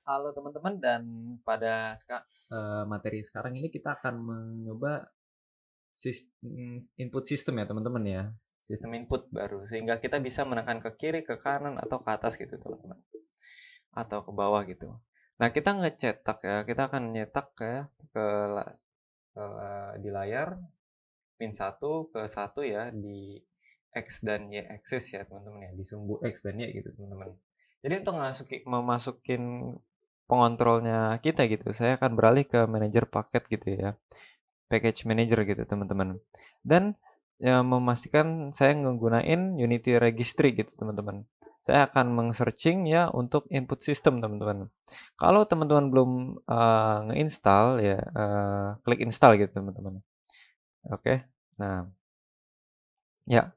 Halo teman-teman dan pada materi sekarang ini kita akan mencoba input system ya teman-teman ya. Sistem input baru sehingga kita bisa menekan ke kiri, ke kanan atau ke atas gitu teman-teman. Atau ke bawah gitu. Nah, kita ngecetak ya, kita akan nyetak ya ke, di layar min 1 ke 1 ya di X dan Y axis ya teman-teman ya, di sumbu X dan Y gitu teman-teman. Jadi untuk memasukin pengontrolnya kita gitu, saya akan beralih ke manajer paket gitu ya, package manager gitu teman-teman. Dan ya, memastikan saya menggunakan Unity Registry gitu teman-teman. Saya akan meng-searching ya untuk input system teman-teman. Kalau teman-teman belum nge-install ya, klik install gitu teman-teman. Oke. Nah, ya,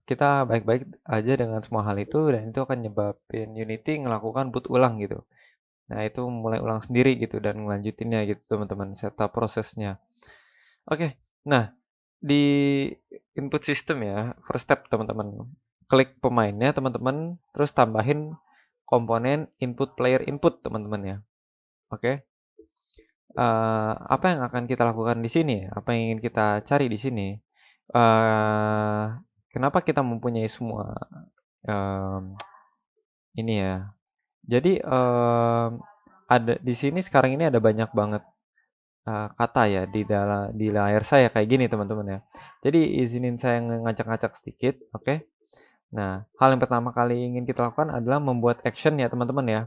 kita baik-baik aja dengan semua hal itu dan itu akan nyebabin Unity ngelakukan boot ulang gitu. Nah, itu mulai ulang sendiri gitu dan ngelanjutinnya gitu teman-teman, setup prosesnya. Oke, nah di input system ya, first step teman-teman. Klik pemainnya teman-teman, terus tambahin komponen input player input teman-teman ya. Oke, apa yang akan kita lakukan di sini? Apa yang ingin kita cari di sini? eh Kenapa kita mempunyai semua em, ini ya? Jadi ada di sini sekarang ini ada banyak banget kata ya di layar saya kayak gini teman-teman ya. Jadi izinin saya ngacak-ngacak sedikit, oke? Nah, hal yang pertama kali ingin kita lakukan adalah membuat action ya teman-teman ya.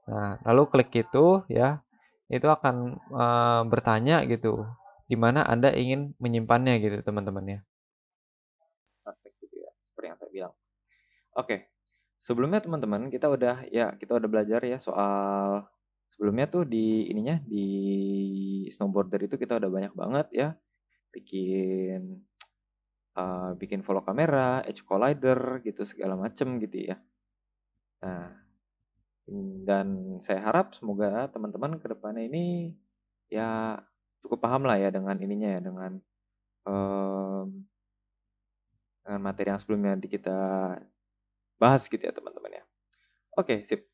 Nah, lalu klik itu ya, itu akan bertanya gitu, di mana Anda ingin menyimpannya gitu teman-teman ya. Praktek gitu ya, seperti yang saya bilang. Oke, sebelumnya teman-teman kita udah belajar ya soal sebelumnya tuh di ininya di snowboarder itu kita udah banyak banget ya bikin bikin follow kamera, edge collider gitu segala macem gitu ya. Nah, dan saya harap semoga teman-teman ke depannya ini ya cukup paham lah ya dengan ininya ya em, dengan materi yang sebelumnya nanti kita bahas gitu ya teman-teman ya. Oke, sip.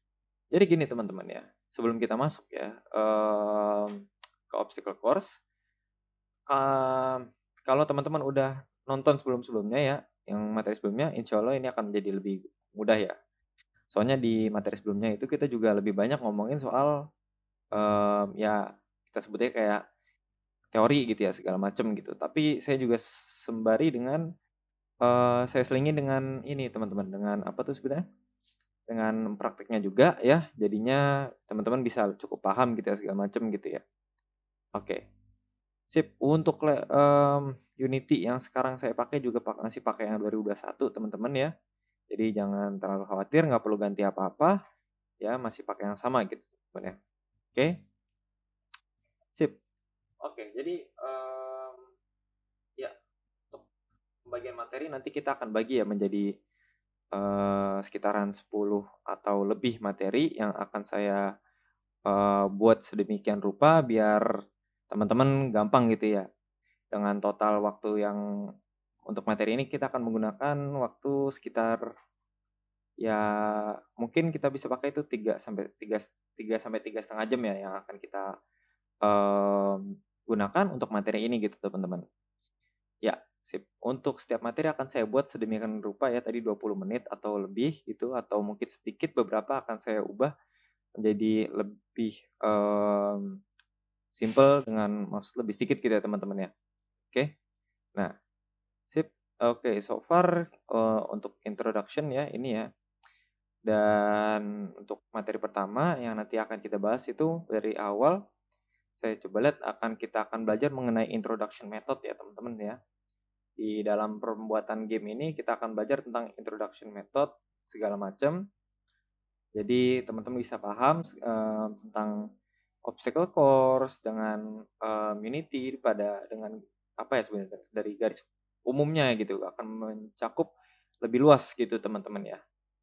Jadi gini teman-teman ya, sebelum kita masuk ya ke obstacle course, em, kalau teman-teman udah nonton sebelum-sebelumnya ya, yang materi sebelumnya, insya Allah ini akan menjadi lebih mudah ya. Soalnya di materi sebelumnya itu kita juga lebih banyak ngomongin soal ya kita sebutnya kayak teori gitu ya segala macam gitu. Tapi saya juga sembari dengan saya selingin dengan ini teman-teman dengan apa tuh sebenarnya? Dengan prakteknya juga ya. Jadinya teman-teman bisa cukup paham gitu ya segala macam gitu ya. Oke. Sip. Untuk Unity yang sekarang saya pakai juga masih pakai yang 2021 teman-teman ya. Jadi jangan terlalu khawatir, nggak perlu ganti apa-apa ya, masih pakai yang sama gitu teman ya. Oke. Sip. Oke, jadi ya untuk pembagian materi nanti kita akan bagi ya menjadi sekitaran 10 atau lebih materi yang akan saya buat sedemikian rupa biar teman-teman gampang gitu ya. Dengan total waktu yang untuk materi ini kita akan menggunakan waktu sekitar ya mungkin kita bisa pakai itu 3 sampai 3,5 jam ya yang akan kita gunakan untuk materi ini gitu teman-teman. Ya, sip. Untuk setiap materi akan saya buat sedemikian rupa ya tadi 20 menit atau lebih gitu atau mungkin sedikit beberapa akan saya ubah menjadi lebih simple dengan maksud lebih sedikit gitu ya teman-teman ya. Oke. Nah, sip. Oke, so far untuk introduction ya ini ya. Dan untuk materi pertama yang nanti akan kita bahas itu dari awal saya coba lihat kita akan belajar mengenai introduction method ya teman-teman ya. Di dalam pembuatan game ini kita akan belajar tentang introduction method segala macam. Jadi teman-teman bisa paham tentang obstacle course dengan Unity dengan apa ya sebenarnya dari garis umumnya gitu akan mencakup lebih luas gitu teman-teman ya.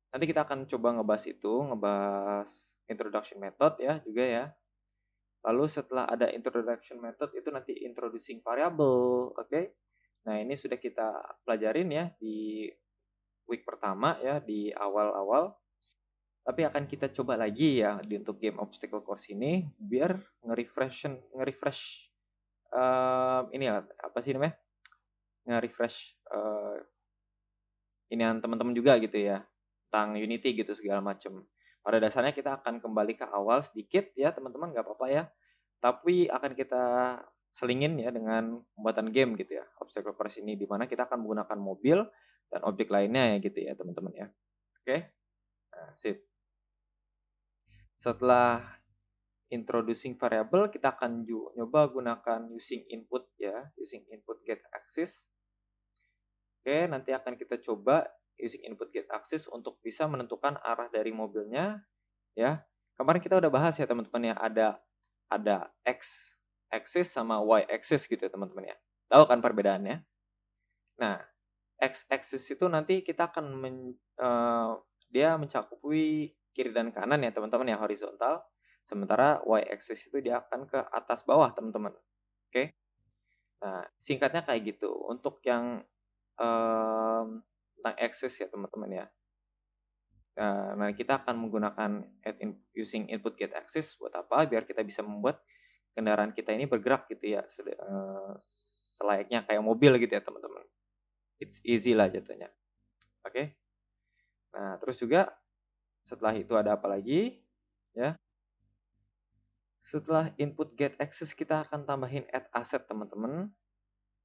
Nanti kita akan coba ngebahas introduction method ya juga ya. Lalu setelah ada introduction method itu nanti introducing variable, oke? Nah, ini sudah kita pelajarin ya di week pertama ya di awal-awal. Tapi akan kita coba lagi ya untuk game obstacle course ini biar nge-refresh ini ya, apa sih namanya? Nge-refresh inian teman-teman juga gitu ya, tentang Unity gitu segala macam. Pada dasarnya kita akan kembali ke awal sedikit ya teman-teman, nggak apa-apa ya. Tapi akan kita selingin ya dengan pembuatan game gitu ya, obstacle course ini di mana kita akan menggunakan mobil dan objek lainnya ya gitu ya teman-teman ya. Oke, nah, sip. Setelah introducing variable, kita akan nyoba gunakan using input ya, using input get axis. Oke, nanti akan kita coba using input get axis untuk bisa menentukan arah dari mobilnya ya. Kemarin kita udah bahas ya teman-teman ya, ada x axis sama y axis gitu ya teman-teman ya. Tahu kan perbedaannya? Nah, x axis itu nanti kita akan dia mencakupi kiri dan kanan ya teman-teman ya, horizontal. Sementara y axis itu dia akan ke atas bawah teman-teman. Oke. Nah, singkatnya kayak gitu. Untuk yang tentang axis ya teman-teman ya. Nah, kita akan menggunakan using input get axis buat apa? Biar kita bisa membuat kendaraan kita ini bergerak gitu ya, selayaknya kayak mobil gitu ya teman-teman. It's easy lah jatuhnya. Oke. Nah, terus juga setelah itu ada apa lagi? Ya. Setelah input get access kita akan tambahin add asset teman-teman.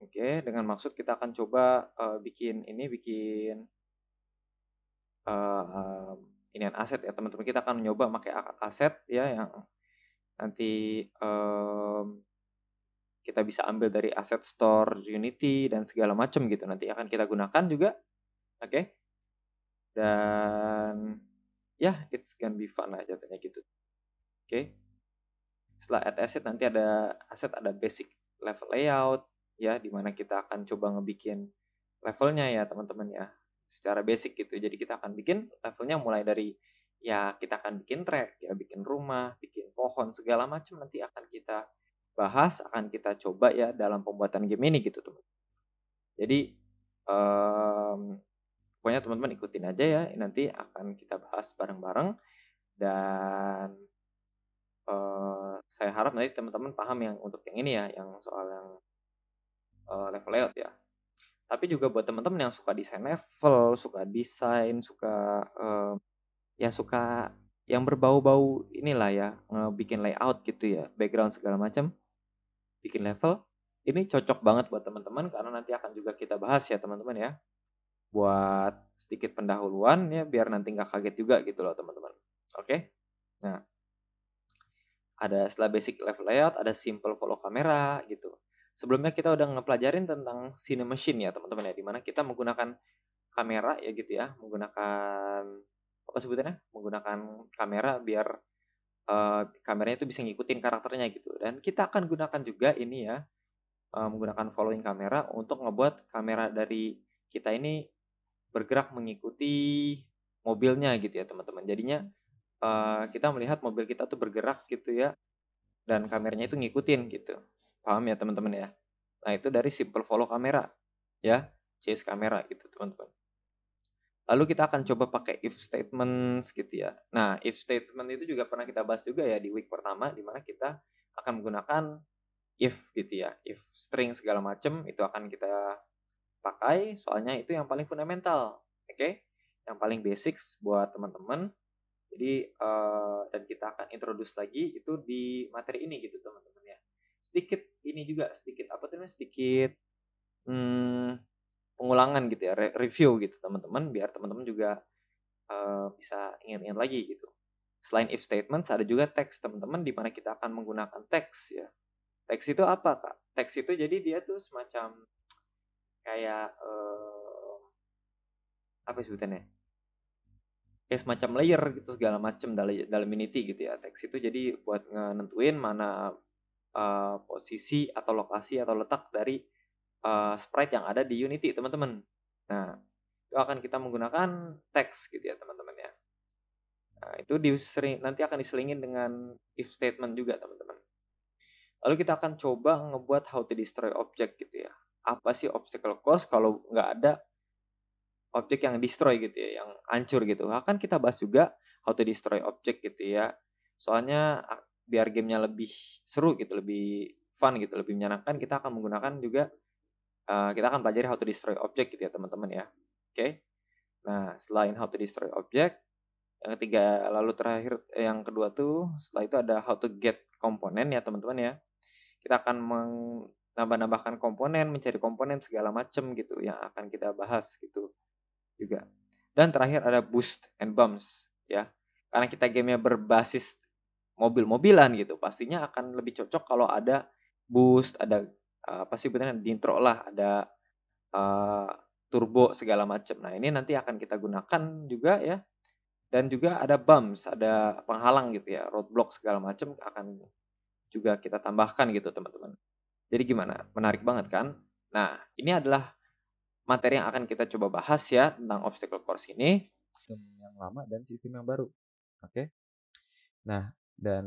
Oke, dengan maksud kita akan coba bikin inian aset ya teman-teman. Kita akan nyoba pakai aset ya yang nanti kita bisa ambil dari aset store Unity dan segala macam gitu. Nanti akan kita gunakan juga. Oke. Dan ya, it's gonna be fun aja jatuhnya gitu. Oke. Setelah add asset nanti ada basic level layout ya, dimana kita akan coba ngebikin levelnya ya teman-teman ya, secara basic gitu. Jadi kita akan bikin levelnya mulai dari ya kita akan bikin track ya, bikin rumah, bikin pohon segala macam nanti akan kita bahas, akan kita coba ya dalam pembuatan game ini gitu teman. Jadi pokoknya teman-teman ikutin aja ya, nanti akan kita bahas bareng-bareng dan saya harap nanti teman-teman paham yang untuk yang ini ya, yang soal yang level layout ya. Tapi juga buat teman-teman yang suka desain level, suka desain, suka ya suka yang berbau-bau inilah ya, bikin layout gitu ya, background segala macam, bikin level, ini cocok banget buat teman-teman karena nanti akan juga kita bahas ya teman-teman ya. Buat sedikit pendahuluan ya biar nanti nggak kaget juga gitu loh teman-teman. Oke. Nah, ada setelah basic level layout, ada simple follow kamera gitu. Sebelumnya kita udah ngepelajarin tentang Cinemachine ya teman-teman ya, dimana kita menggunakan kamera ya gitu ya, menggunakan apa sebutannya? Menggunakan kamera biar kameranya itu bisa ngikutin karakternya gitu. Dan kita akan gunakan juga ini ya, menggunakan following kamera untuk ngebuat kamera dari kita ini bergerak mengikuti mobilnya gitu ya teman-teman. Jadinya kita melihat mobil kita tuh bergerak gitu ya, dan kameranya itu ngikutin gitu. Paham ya teman-teman ya? Nah, itu dari simple follow kamera ya, chase kamera gitu teman-teman. Lalu kita akan coba pakai if statements gitu ya. Nah, if statement itu juga pernah kita bahas juga ya di week pertama, di mana kita akan menggunakan if gitu ya. If string segala macam itu akan kita pakai, soalnya itu yang paling fundamental. Oke? Yang paling basics buat teman-teman. Jadi dan kita akan introduce lagi itu di materi ini gitu teman-teman ya. Sedikit ini juga, sedikit apa tuh namanya, sedikit pengulangan gitu ya, review gitu teman-teman, biar teman-teman juga bisa ingat-ingat lagi gitu. Selain if statements ada juga teks teman-teman, di mana kita akan menggunakan teks ya. Teks itu apa Kak? Teks itu jadi dia tuh semacam kayak apa sebutannya? Kayak semacam layer gitu segala macam dalam Unity gitu ya. Teks itu jadi buat nentuin mana posisi atau lokasi atau letak dari sprite yang ada di Unity teman-teman. Nah, itu akan kita menggunakan teks gitu ya teman-teman ya. Nah, itu nanti akan diselingin dengan if statement juga teman-teman. Lalu kita akan coba ngebuat how to destroy object gitu ya. Apa sih obstacle course kalau nggak ada objek yang destroy gitu ya, yang hancur gitu. Akan kita bahas juga how to destroy object gitu ya. Soalnya biar gamenya lebih seru gitu, lebih fun gitu, lebih menyenangkan, kita akan menggunakan juga, kita akan pelajari how to destroy object gitu ya teman-teman ya. Oke. Nah, selain how to destroy object, yang ketiga lalu terakhir yang kedua tuh setelah itu ada how to get komponen ya teman-teman ya. Kita akan nambah-nambahkan komponen, mencari komponen segala macam gitu yang akan kita bahas gitu juga. Dan terakhir ada boost and bumps ya. Karena kita gamenya berbasis mobil-mobilan gitu, pastinya akan lebih cocok kalau ada boost, ada apa sih sebenarnya di intro lah, ada eee, turbo segala macam. Nah, ini nanti akan kita gunakan juga ya, dan juga ada bumps, ada penghalang gitu ya, roadblock segala macam akan juga kita tambahkan gitu, teman-teman. Jadi gimana? Menarik banget kan? Nah, ini adalah materi yang akan kita coba bahas ya tentang obstacle course ini. Sistem yang lama dan sistem yang baru. Oke. Nah, dan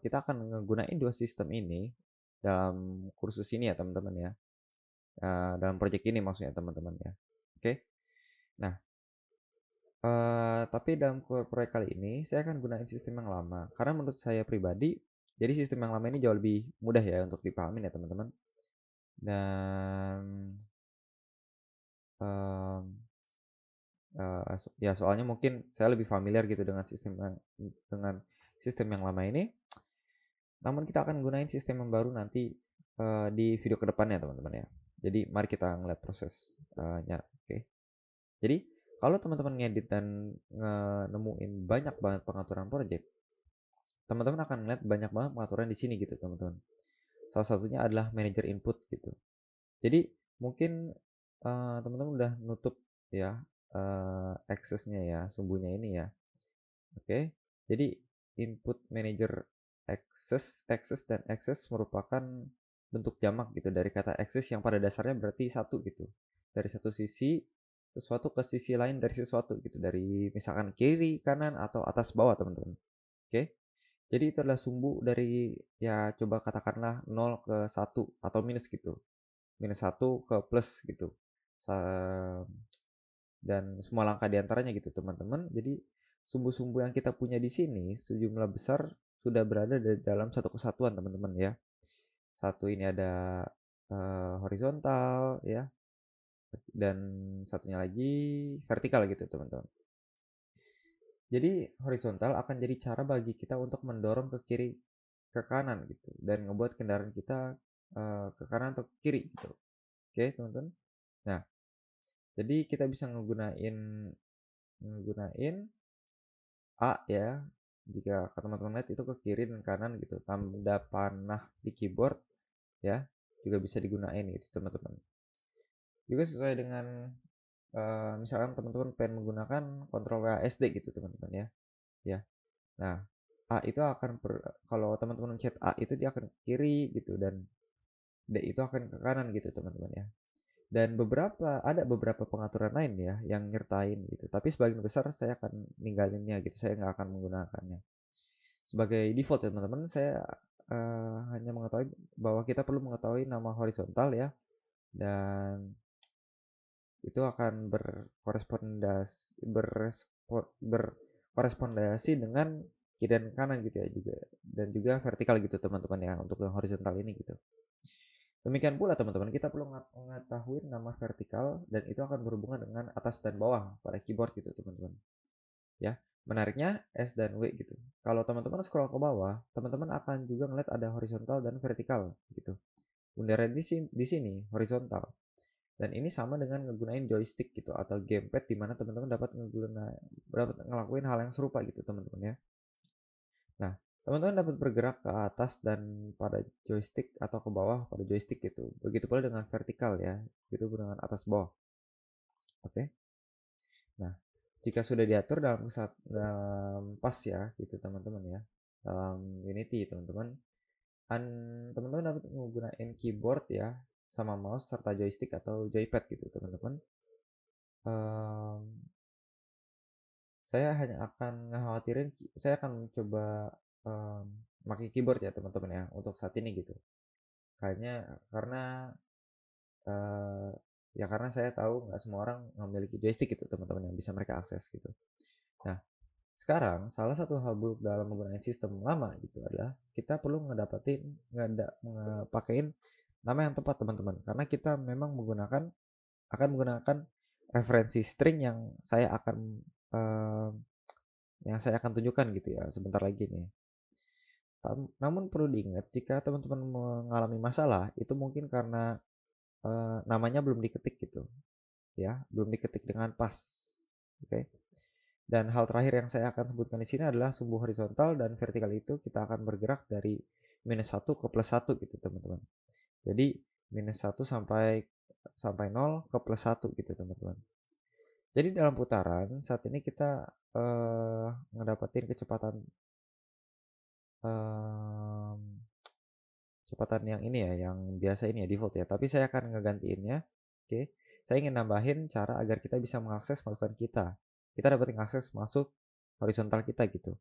kita akan ngegunain dua sistem ini dalam kursus ini ya teman-teman ya. Dalam project ini maksudnya teman-teman ya. Oke. Nah, tapi dalam proyek kali ini saya akan gunain sistem yang lama karena menurut saya pribadi jadi sistem yang lama ini jauh lebih mudah ya untuk dipahami ya teman-teman. Dan em, ya soalnya mungkin saya lebih familiar gitu dengan sistem yang lama ini. Namun kita akan gunain sistem yang baru nanti di video kedepannya teman-teman ya. Jadi mari kita ngeliat prosesnya. Oke. Jadi kalau teman-teman ngedit dan nemuin banyak banget pengaturan project, teman-teman akan ngeliat banyak banget pengaturan di sini gitu teman-teman. Salah satunya adalah manager input gitu. Jadi mungkin teman-teman udah nutup ya aksesnya ya, sumbunya ini ya. Oke. Jadi input manager access dan access merupakan bentuk jamak gitu dari kata access yang pada dasarnya berarti satu gitu. Dari satu sisi sesuatu ke sisi lain dari sesuatu gitu. Dari misalkan kiri, kanan atau atas bawah teman-teman. Oke. Jadi itu adalah sumbu dari ya coba katakanlah 0 ke 1 atau minus gitu. Minus 1 ke plus gitu. Dan semua langkah diantaranya gitu teman-teman. Jadi sumbu-sumbu yang kita punya di sini sejumlah besar sudah berada di dalam satu kesatuan teman-teman ya. Satu ini ada horizontal ya, dan satunya lagi vertikal gitu teman-teman. Jadi horizontal akan jadi cara bagi kita untuk mendorong ke kiri ke kanan gitu dan ngebuat kendaraan kita ke kanan atau ke kiri gitu. Oke teman-teman. Nah jadi kita bisa ngegunain A ya, jika teman-teman lihat itu ke kiri dan kanan gitu. Tanda panah di keyboard ya, juga bisa digunain gitu teman-teman. Juga sesuai dengan misalkan teman-teman pengen menggunakan kontrol WASD gitu teman-teman ya. Ya. Nah, A itu akan kalau teman-teman mencet A itu dia akan ke kiri gitu dan D itu akan ke kanan gitu teman-teman ya. Dan ada beberapa pengaturan lain ya yang nyertain gitu. Tapi sebagian besar saya akan ninggalinnya gitu. Saya nggak akan menggunakannya. Sebagai default ya teman-teman, saya hanya mengetahui bahwa kita perlu mengetahui nama horizontal ya, dan itu akan berkorespondasi dengan kiri dan kanan gitu ya juga, dan juga vertikal gitu teman-teman ya untuk yang horizontal ini gitu. Demikian pula teman-teman, kita perlu mengetahui nama vertikal dan itu akan berhubungan dengan atas dan bawah pada keyboard gitu teman-teman. Ya, menariknya S dan W gitu. Kalau teman-teman scroll ke bawah, teman-teman akan juga ngeliat ada horizontal dan vertikal gitu. Bundaran di sini horizontal. Dan ini sama dengan ngegunain joystick gitu atau gamepad di mana teman-teman dapat ngelakuin hal yang serupa gitu teman-teman ya. Nah, teman-teman dapat bergerak ke atas dan pada joystick atau ke bawah pada joystick gitu. Begitu pula dengan vertikal ya, gitu dengan atas bawah. Oke. Nah, jika sudah diatur dalam pas ya gitu teman-teman ya. Dalam Unity teman-teman, teman-teman dapat menggunakan keyboard ya sama mouse serta joystick atau joypad gitu teman-teman. Em, saya akan mencoba pakai keyboard ya teman-teman ya untuk saat ini gitu. Karena Ya karena saya tahu nggak semua orang memiliki joystick gitu teman-teman yang bisa mereka akses gitu. Nah, sekarang salah satu hal buruk dalam menggunakan sistem lama gitu adalah kita perlu ngepakein nama yang tepat teman-teman, karena kita memang akan menggunakan referensi string eh, yang saya akan tunjukkan gitu ya sebentar lagi nih. Namun perlu diingat jika teman-teman mengalami masalah itu mungkin karena namanya belum diketik gitu ya, belum diketik dengan pas. Oke. Dan hal terakhir yang saya akan sebutkan di sini adalah sumbu horizontal dan vertikal itu kita akan bergerak dari -1 ke +1 gitu teman-teman. Jadi -1 sampai sampai 0 ke +1 gitu teman-teman. Jadi dalam putaran saat ini kita ngedapetin em, kecepatan yang ini ya, yang biasa ini ya default ya. Tapi saya akan ngegantiinnya. Oke. Saya ingin nambahin cara agar kita bisa mengakses masukan kita. Kita dapat mengakses masuk horizontal kita gitu.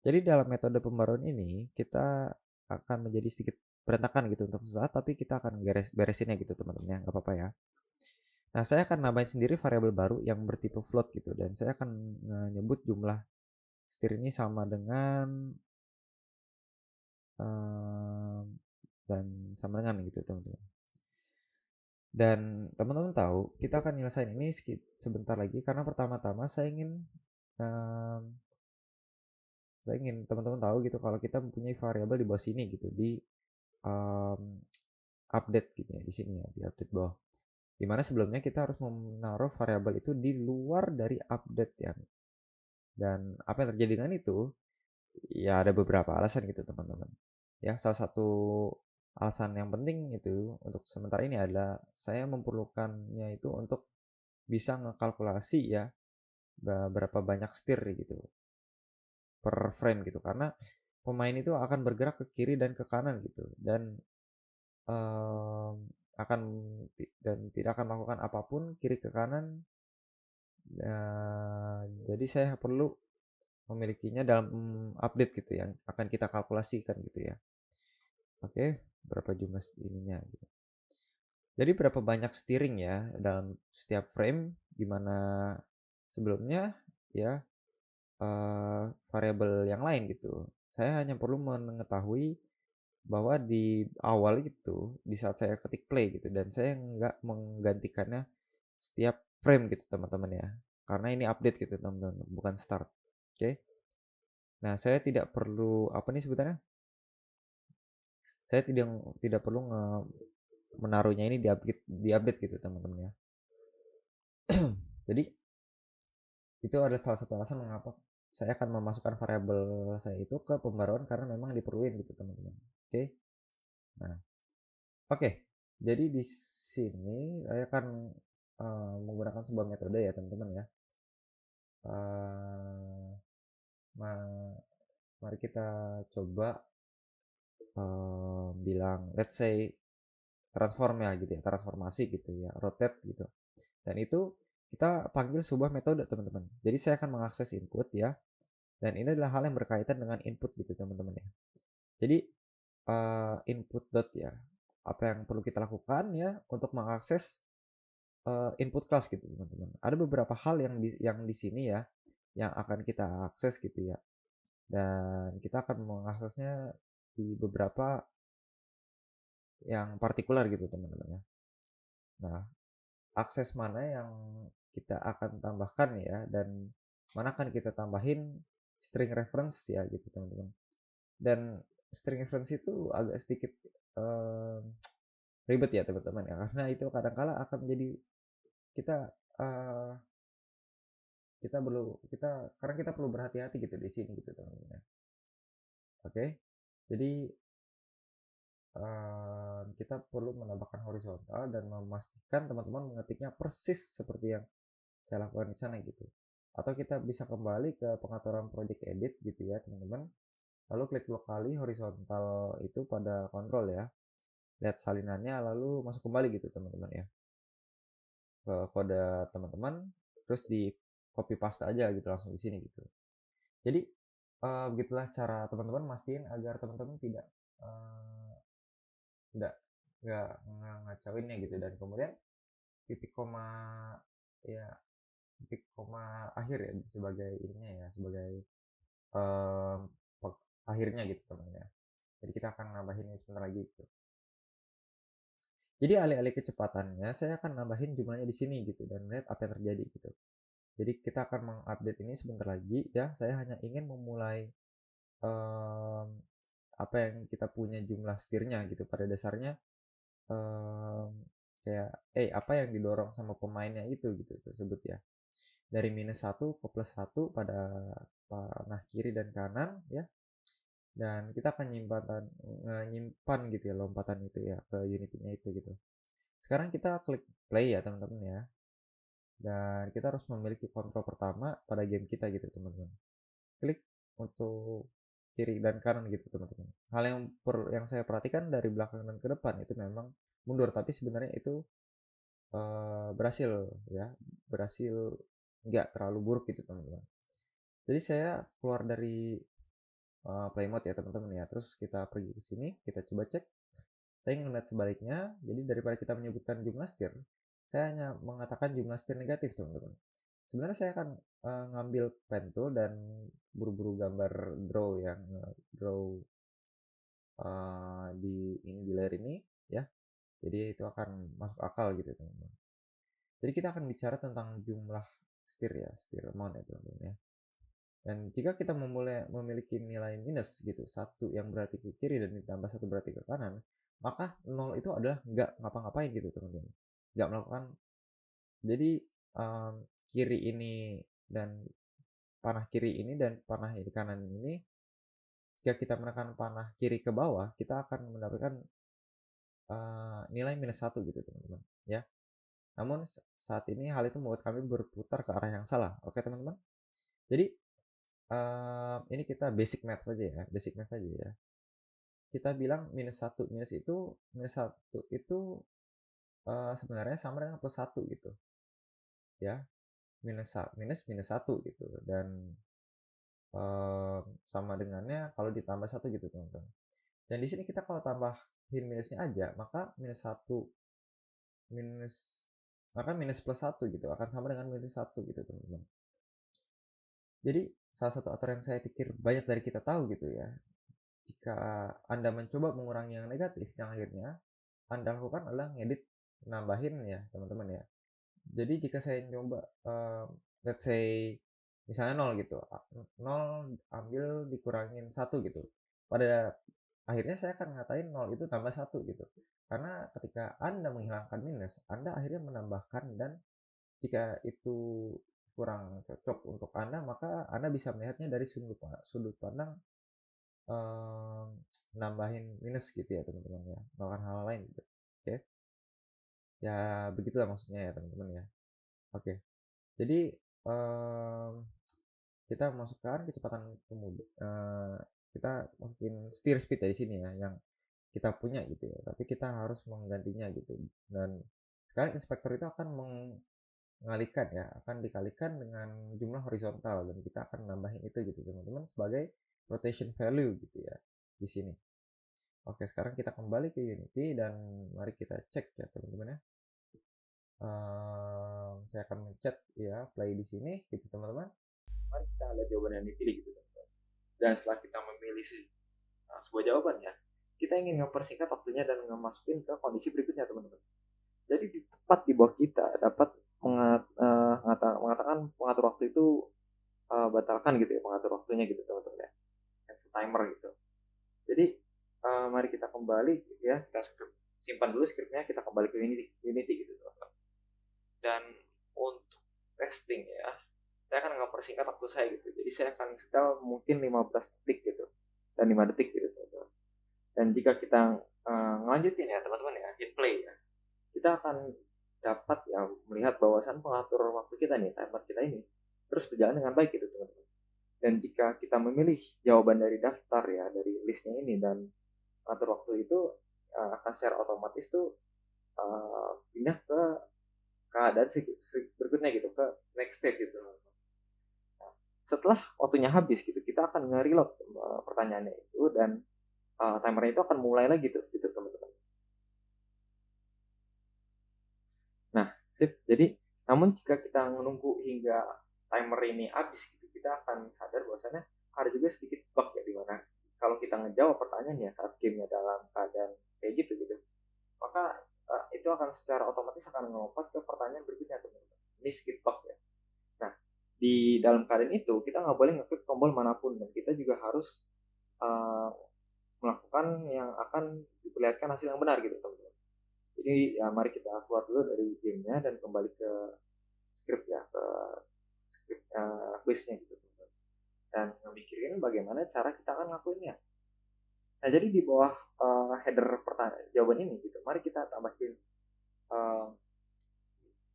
Jadi dalam metode pembaruan ini kita akan menjadi sedikit berantakan gitu untuk sesaat, tapi kita akan beresinnya gitu teman-teman ya, nggak apa-apa ya. Nah, saya akan nambahin sendiri variabel baru yang bertipe float gitu, dan saya akan nyebut jumlah setir ini sama dengan um, dan sama dengan gitu teman-teman. Dan teman-teman tahu kita akan nyelesain ini sebentar lagi karena pertama-tama um, saya ingin teman-teman tahu gitu kalau kita mempunyai variabel di bawah sini gitu di um, update gitu ya di sini ya di update bawah. Dimana sebelumnya kita harus menaruh variabel itu di luar dari update ya. Dan apa yang terjadi dengan itu? Ya ada beberapa alasan gitu teman-teman. Ya salah satu alasan yang penting itu untuk sementara ini adalah saya memerlukannya itu untuk bisa ngekalkulasi ya berapa banyak setir gitu per frame gitu, karena pemain itu akan bergerak ke kiri dan ke kanan gitu, dan um, akan dan tidak akan melakukan apapun kiri ke kanan. Jadi saya perlu memilikinya dalam update gitu yang akan kita kalkulasikan gitu ya. Oke, berapa jumlah ininya gitu. Jadi berapa banyak steering ya dalam setiap frame, dimana sebelumnya ya variabel yang lain gitu. Saya hanya perlu mengetahui bahwa di awal itu di saat saya ketik play gitu dan saya nggak menggantikannya setiap frame gitu teman-teman ya. Karena ini update gitu teman-teman, bukan start. Oke. Nah, saya tidak perlu apa nih sebutannya? Saya tidak tidak perlu menaruhnya ini di update gitu teman-teman ya. Jadi itu adalah salah satu alasan mengapa saya akan memasukkan variabel saya itu ke pembaruan karena memang diperluin gitu teman-teman. Oke. Nah, oke. Jadi di sini saya akan menggunakan sebuah metode ya teman-teman ya. Uh, Mari kita coba bilang let's say transform ya gitu ya, transformasi gitu ya, rotate gitu. Dan itu kita panggil sebuah metode teman-teman. Jadi saya akan mengakses input ya, dan ini adalah hal yang berkaitan dengan input gitu teman-teman ya. Jadi input dot ya, apa yang perlu kita lakukan ya untuk mengakses input class gitu teman-teman. Ada beberapa hal yang di sini ya yang akan kita akses gitu ya, dan kita akan mengaksesnya di beberapa yang partikular gitu teman-teman ya. Nah, akses mana yang kita akan tambahkan ya, dan mana akan kita tambahin string reference ya gitu teman-teman. Dan string reference itu agak sedikit ribet ya teman-teman ya, karena itu kadang-kala akan menjadi kita uh, karena kita perlu berhati-hati gitu di sini gitu teman-teman ya. Oke, jadi kita perlu menambahkan horizontal dan memastikan teman-teman mengetiknya persis seperti yang saya lakukan di sana gitu. Atau kita bisa kembali ke pengaturan project edit gitu ya teman-teman, lalu klik dua kali horizontal itu pada kontrol ya, lihat salinannya lalu masuk kembali gitu teman-teman ya ke kode teman-teman, terus di copy paste aja gitu langsung di sini gitu. Jadi begitulah cara teman-teman mastiin agar teman-teman tidak nggak ngacauinnya gitu. Dan kemudian titik koma ya titik koma akhir ya sebagai ininya ya sebagai em, akhirnya gitu teman-teman ya. Jadi kita akan nambahin ini sebentar lagi gitu. Jadi alih-alih kecepatannya saya akan nambahin jumlahnya di sini gitu dan lihat apa yang terjadi gitu. Jadi kita akan mengupdate ini sebentar lagi ya. Saya hanya ingin memulai em, apa yang kita punya jumlah setirnya gitu. Pada dasarnya em, kayak apa yang didorong sama pemainnya itu gitu tersebut ya. Dari -1 ke +1 pada panah kiri dan kanan ya. Dan kita akan nyimpan gitu ya lompatan itu ya ke Unity-nya itu gitu. Sekarang kita klik play ya teman-teman ya. Dan kita harus memiliki kontrol pertama pada game kita gitu teman-teman. Klik untuk kiri dan kanan gitu teman-teman. Hal yang saya perhatikan dari belakang dan ke depan itu memang mundur, tapi sebenarnya itu berhasil ya, berhasil nggak terlalu buruk gitu teman-teman. Jadi saya keluar dari play mode ya teman-teman ya. Terus kita pergi ke sini, kita coba cek. Saya ingin melihat sebaliknya. Jadi daripada kita menyebutkan jumlah setir, saya hanya mengatakan jumlah setir negatif teman-teman. Sebenarnya saya akan ngambil pen tool dan buru-buru gambar draw yang draw di layer ini ya. Jadi itu akan masuk akal gitu teman-teman. Jadi kita akan bicara tentang jumlah setir ya, setir amount ya teman-teman ya. Dan jika kita memiliki nilai minus gitu, satu yang berarti ke kiri dan ditambah satu berarti ke kanan, maka 0 itu adalah nggak ngapa-ngapain gitu teman-teman. Nggak melakukan. Jadi kiri ini dan panah kiri ini dan panah di kanan ini, jika kita menekan panah kiri ke bawah, kita akan mendapatkan nilai -1 gitu teman-teman ya. Namun saat ini hal itu membuat kami berputar ke arah yang salah. Oke teman-teman. Jadi ini kita basic math aja ya, basic math aja ya. Kita bilang -1, minus itu sebenarnya sama dengan +1 gitu ya. Minus 1 gitu dan sama dengannya kalau ditambah 1 gitu teman-teman. Dan di sini kita kalau tambahin minusnya aja, maka minus +1 gitu akan sama dengan -1 gitu teman-teman. Jadi salah satu aturan yang saya pikir banyak dari kita tahu gitu ya, jika Anda mencoba mengurangi yang negatif, yang akhirnya Anda lakukan adalah ngedit nambahin ya teman-teman ya. Jadi jika saya coba let's say misalnya 0 gitu, 0 ambil dikurangin 1 gitu. Pada akhirnya saya akan ngatain 0 itu tambah 1 gitu. Karena ketika Anda menghilangkan minus, Anda akhirnya menambahkan, dan jika itu kurang cocok untuk Anda, maka Anda bisa melihatnya dari sudut pandang nambahin minus gitu ya teman-teman ya, melakukan hal lain gitu. Oke. Ya begitulah maksudnya ya teman-teman ya. Oke. Jadi kita masukkan kecepatan kita mungkin steer speed ya di sini ya yang kita punya gitu ya, tapi kita harus menggantinya gitu. Dan sekarang inspektor itu akan mengalihkan ya, akan dikalikan dengan jumlah horizontal, dan kita akan nambahin itu gitu teman-teman sebagai rotation value gitu ya di sini. Oke, sekarang kita kembali ke Unity dan mari kita cek ya teman-teman ya. Saya akan mencet ya play di sini gitu teman-teman. Mari kita lihat jawaban yang dipilih gitu teman-teman. Dan setelah kita memilih sebuah jawaban ya, kita ingin mempersingkat waktunya dan memasukin ke kondisi berikutnya teman-teman. Jadi tepat di bawah kita dapat mengatakan pengatur waktu itu batalkan gitu ya, pengatur waktunya gitu teman-teman ya, timer gitu. Jadi mari kita kembali ya, kita simpan dulu skripnya, kita kembali ke Unity gitu teman-teman. Dan untuk testing ya, saya akan mempersingkat waktu saya gitu. Jadi saya akan setel mungkin 15 detik gitu dan 5 detik gitu teman-teman. Dan jika kita ngelanjutin ya teman-teman ya, hit play ya, kita akan dapat ya melihat bahwasan pengatur waktu kita nih, timer kita ini terus berjalan dengan baik gitu teman-teman. Dan jika kita memilih jawaban dari daftar ya, dari listnya ini, dan pengatur waktu itu akan secara otomatis tuh pindah ke keadaan berikutnya gitu, ke next state gitu. Nah, setelah waktunya habis gitu, kita akan nge-reload pertanyaannya itu, dan timernya itu akan mulai lagi tuh gitu teman-teman. Nah, Sip. Jadi, namun jika kita menunggu hingga timer ini habis gitu, kita akan sadar bahwasanya ada juga sedikit bug ya, di mana kalau kita ngejawab pertanyaannya saat gamenya dalam keadaan kayak gitu gitu, maka itu akan secara otomatis akan melompat ke pertanyaan berikutnya teman-teman. Ini sedikit bug ya. Nah, di dalam keadaan itu kita nggak boleh ngeklik tombol manapun, dan kita juga harus melakukan yang akan diperlihatkan hasil yang benar gitu teman-teman. Jadi ya mari kita keluar dulu dari gamenya dan kembali ke script ya, ke script quiznya gitu teman-teman. Dan mikirin bagaimana cara kita akan ngelakuinnya. Nah, jadi di bawah header pertanyaan jawaban ini gitu, mari kita tambahin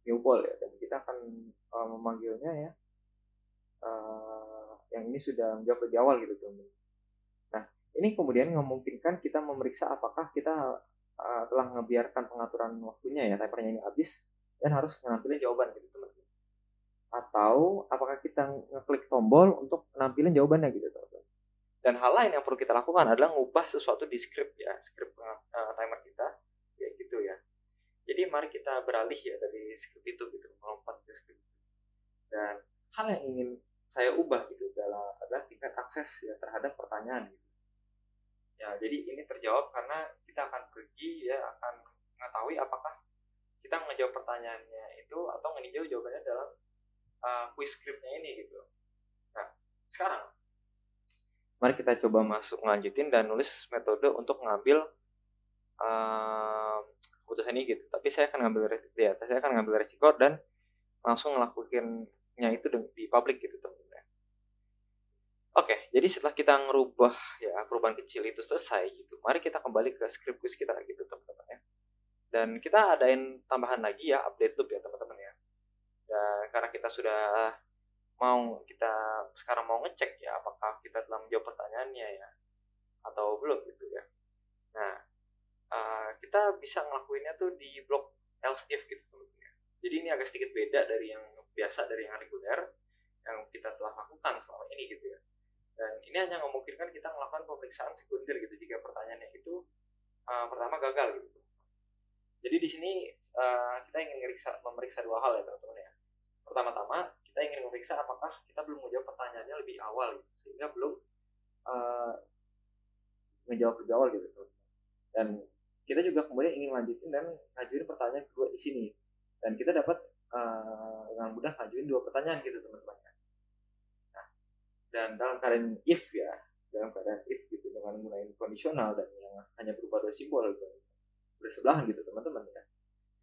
new poll ya, dan kita akan memanggilnya ya yang ini sudah menjawab lebih awal gitu teman-teman. Nah, ini kemudian memungkinkan kita memeriksa apakah kita telah ngebiarkan pengaturan waktunya ya, timernya ini habis dan harus menampilkan jawaban gitu teman-teman. Atau apakah kita ngeklik tombol untuk menampilkan jawabannya gitu teman-teman. Dan hal lain yang perlu kita lakukan adalah ngubah sesuatu di script ya, script timer kita ya gitu ya. Jadi mari kita beralih ya dari script itu gitu, melompat ke script. Dan hal yang ingin saya ubah gitu adalah tingkat akses ya terhadap pertanyaan gitu. Ya, jadi ini terjawab karena kita akan pergi ya, akan mengetahui apakah kita ngejawab pertanyaannya itu atau ngejawab jawabannya dalam quiz scriptnya ini gitu. Nah, sekarang mari kita coba masuk ngelanjutin dan nulis metode untuk ngambil keputusan ini gitu. Tapi saya akan ngambil resiko dan langsung ngelakuinnya itu di publik gitu teman-teman. Oke, jadi setelah kita ngerubah ya perubahan kecil itu selesai gitu, mari kita kembali ke script quiz kita gitu teman-teman ya. Dan kita adain tambahan lagi ya, update loop ya teman-teman ya. Dan karena kita sudah kita sekarang mau ngecek ya apakah kita telah menjawab pertanyaannya ya atau belum gitu ya. Nah, kita bisa ngelakuinnya tuh di blok else if gitu teman-teman ya. Jadi ini agak sedikit beda dari yang biasa, dari yang reguler yang kita telah lakukan selama ini gitu ya. Dan ini hanya memungkinkan kita melakukan pemeriksaan sekunder gitu jika pertanyaannya itu pertama gagal gitu. Jadi di sini kita ingin memeriksa dua hal ya teman-teman ya. Pertama-tama kita ingin memeriksa apakah kita belum menjawab pertanyaannya lebih awal gitu, sehingga belum menjawab lebih awal gitu teman-teman. Dan kita juga kemudian ingin lanjutin dan ngajuin pertanyaan kedua di sini, dan kita dapat dengan mudah ngajuin dua pertanyaan gitu teman-teman. Dan dalam keadaan if ya, dalam keadaan if gitu dengan menggunakan kondisional dan yang hanya berupa dua simbol gitu, bersebelahan gitu teman-teman ya.